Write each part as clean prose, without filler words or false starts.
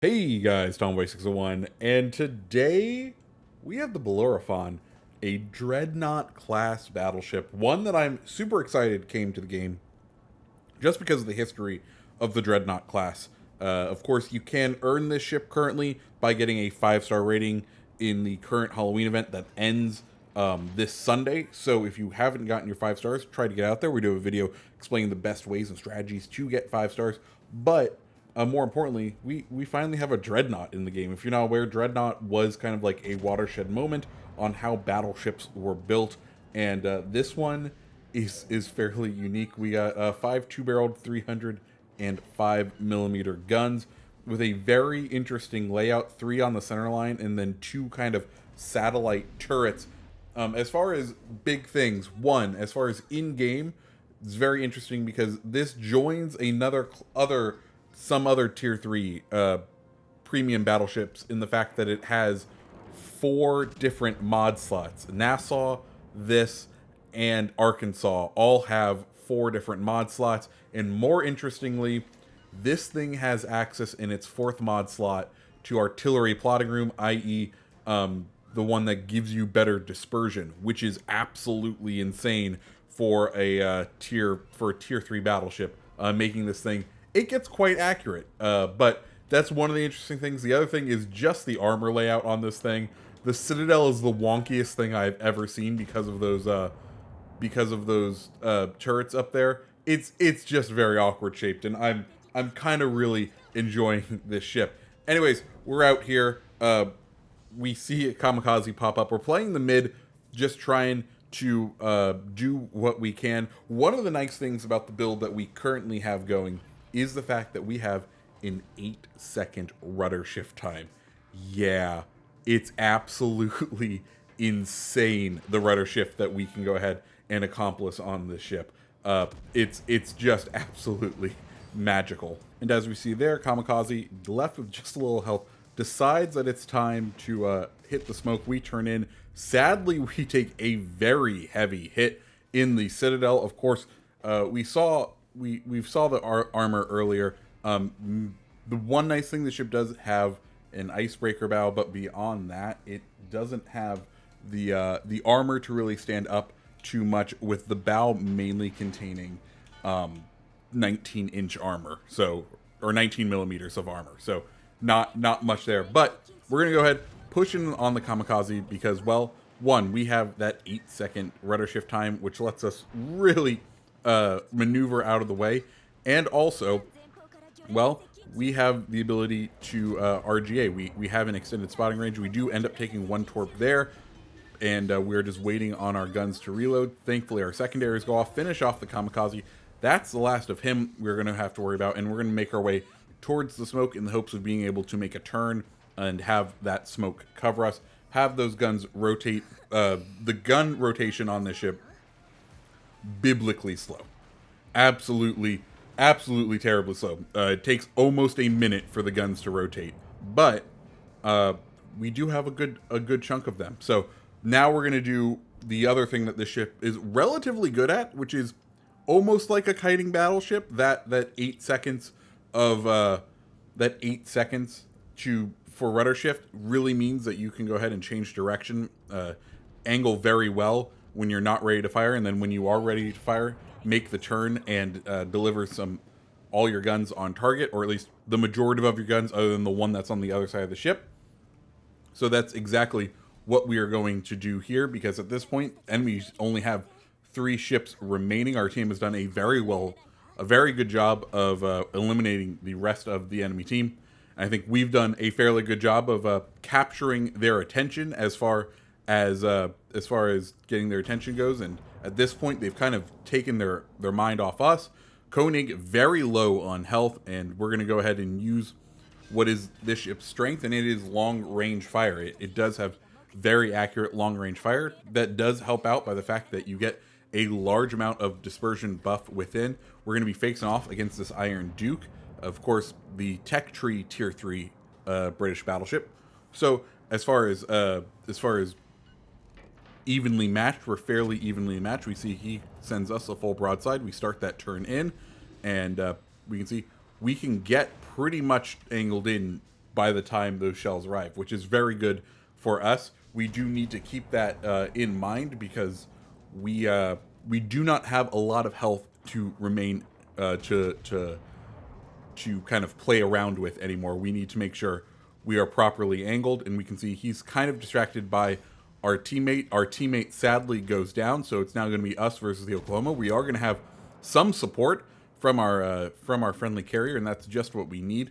Hey guys, Tomboy601, and today we have the Bellerophon, a Dreadnought class battleship, one that I'm super excited came to the game just because of the history of the Dreadnought class. Of course, you can earn this ship currently by getting a 5-star rating in the current Halloween event that ends this Sunday. So if you haven't gotten your 5 stars, try to get out there. We do a video explaining the best ways and strategies to get 5 stars. But more importantly, we finally have a Dreadnought in the game. If you're not aware, Dreadnought was kind of like a watershed moment on how battleships were built. And this one is fairly unique. We got 5 two-barreled 305 millimeter guns with a very interesting layout, 3 on the center line and then 2 kind of satellite turrets. As far as big things, one, as far as in-game, it's very interesting because this joins some other tier 3 premium battleships in the fact that it has 4 different mod slots. Nassau, this, and Arkansas all have 4 different mod slots, and more interestingly, this thing has access in its 4th mod slot to artillery plotting room, i.e. The one that gives you better dispersion, which is absolutely insane for a tier 3 battleship, making this thing, it gets quite accurate, but that's one of the interesting things. The other thing is just the armor layout on this thing. The Citadel is the wonkiest thing I've ever seen because of those turrets up there. It's just very awkward shaped, and I'm kind of really enjoying this ship. Anyways, we're out here. We see a kamikaze pop up. We're playing the mid, just trying to do what we can. One of the nice things about the build that we currently have going is the fact that we have an 8-second rudder shift time. Yeah, it's absolutely insane, the rudder shift that we can go ahead and accomplish on this ship. It's just absolutely magical. And as we see there, Kamikaze, left with just a little health, decides that it's time to hit the smoke. We turn in. Sadly, we take a very heavy hit in the Citadel. Of course, we saw the armor earlier. The one nice thing the ship does have an icebreaker bow, but beyond that, it doesn't have the armor to really stand up too much, with the bow mainly containing 19-inch armor, or 19 millimeters of armor. So not much there, but we're gonna go ahead push in on the Kamikaze because, well, one, we have that 8-second rudder shift time, which lets us really maneuver out of the way, and also, well, we have the ability to RGA. We have an extended spotting range. We do end up taking 1 torp there, and we're just waiting on our guns to reload. Thankfully, our secondaries go off, finish off the Kamikaze. That's the last of him we're going to have to worry about, and we're going to make our way towards the smoke in the hopes of being able to make a turn and have that smoke cover us, have those guns rotate. The gun rotation on this ship, biblically slow. Absolutely terribly slow. It takes almost a minute for the guns to rotate, but we do have a good chunk of them. So now we're going to do the other thing that this ship is relatively good at, which is almost like a kiting battleship. That 8 seconds of that 8 seconds for rudder shift really means that you can go ahead and change direction, angle very well when you're not ready to fire, and then when you are ready to fire, make the turn and deliver all your guns on target, or at least the majority of your guns, other than the one that's on the other side of the ship. So that's exactly what we are going to do here, because at this point, enemies only have 3 ships remaining. Our team has done a very good job of eliminating the rest of the enemy team. I think we've done a fairly good job of capturing their attention as far as getting their attention goes. And at this point, they've kind of taken their mind off us. Koenig very low on health, and we're going to go ahead and use what is this ship's strength, and it is long range fire. It does have very accurate long range fire. That does help out by the fact that you get a large amount of dispersion buff within. We're going to be facing off against this Iron Duke, of course, the Tech Tree Tier 3 British battleship. So as far as evenly matched, we're fairly evenly matched. We see he sends us a full broadside. We start that turn in, and we can see we can get pretty much angled in by the time those shells arrive, which is very good for us. We do need to keep that in mind because we do not have a lot of health to remain to kind of play around with anymore. We need to make sure we are properly angled, and we can see he's kind of distracted by our teammate. Our teammate sadly goes down, so it's now going to be us versus the Oklahoma. We are going to have some support from our friendly carrier, and that's just what we need.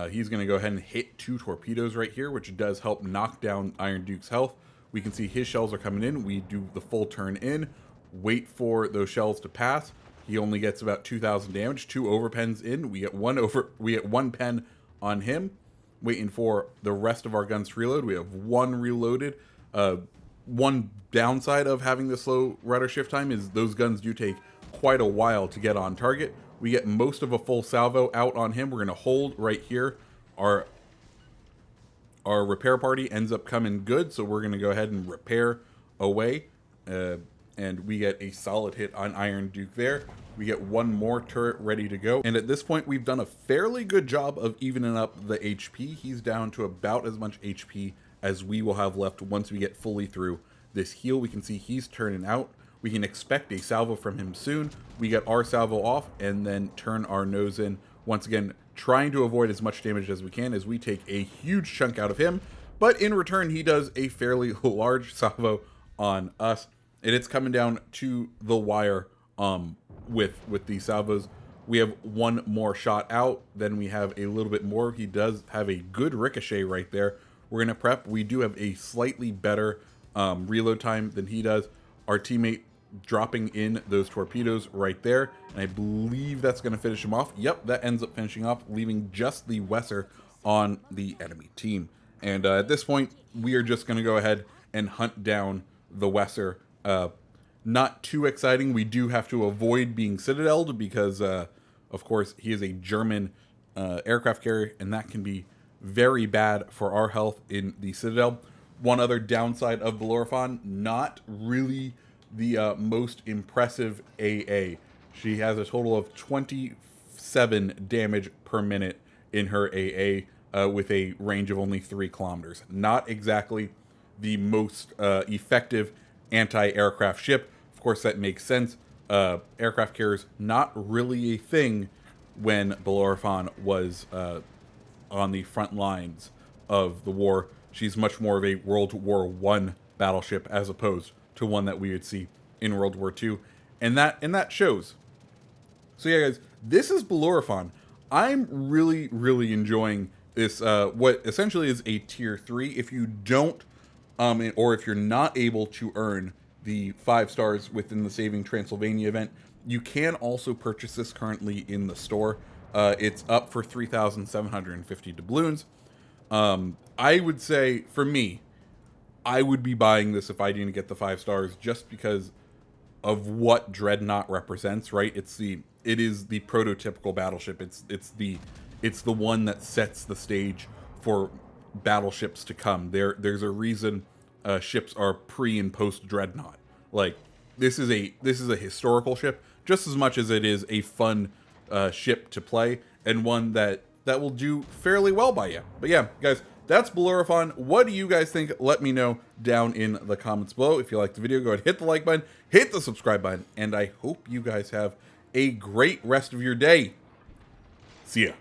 He's going to go ahead and hit 2 torpedoes right here, which does help knock down Iron Duke's health. We can see his shells are coming in. We do the full turn in, wait for those shells to pass. He only gets about 2,000 damage. 2 overpens in. We get one pen on him. Waiting for the rest of our guns to reload. We have 1 reloaded. One downside of having the slow rudder shift time is those guns do take quite a while to get on target. We get most of a full salvo out on him. We're going to hold right here. Our repair party ends up coming good, so we're going to go ahead and repair away. And we get a solid hit on Iron Duke there. We get 1 more turret ready to go. And at this point, we've done a fairly good job of evening up the HP. He's down to about as much HP as we will have left once we get fully through this heal. We can see he's turning out. We can expect a salvo from him soon. We get our salvo off and then turn our nose in. Once again, trying to avoid as much damage as we can as we take a huge chunk out of him. But in return, he does a fairly large salvo on us. And it's coming down to the wire with these salvos. We have 1 more shot out. Then we have a little bit more. He does have a good ricochet right there. We're going to prep. We do have a slightly better reload time than he does. Our teammate dropping in those torpedoes right there. And I believe that's going to finish him off. Yep, that ends up finishing off, leaving just the Wesser on the enemy team. And at this point, we are just going to go ahead and hunt down the Wesser. Not too exciting. We do have to avoid being citadeled because, of course, he is a German aircraft carrier, and that can be very bad for our health in the Citadel. One other downside of Bellerophon, not really the most impressive AA. She has a total of 27 damage per minute in her AA with a range of only 3 kilometers. Not exactly the most effective anti-aircraft ship. Of course, that makes sense. Aircraft carriers, not really a thing when Bellerophon was on the front lines of the war. She's much more of a World War I battleship as opposed to one that we would see in World War II. And that shows. So yeah, guys, this is Bellerophon. I'm really, really enjoying this, what essentially is a tier 3. If you don't, or if you're not able to earn the 5 stars within the Saving Transylvania event, you can also purchase this currently in the store. It's up for 3,750 doubloons. I would say, for me, I would be buying this if I didn't get the 5 stars, just because of what Dreadnought represents, right? It is the prototypical battleship. It's the one that sets the stage for battleships to come. There's a reason ships are pre and post Dreadnought. Like, this is a historical ship just as much as it is a fun ship to play, and one that will do fairly well by you. But yeah, guys, that's Bellerophon. What do you guys think? Let me know down in the comments below. If you liked the video, go ahead, hit the like button, hit the subscribe button, and I hope you guys have a great rest of your day. See ya.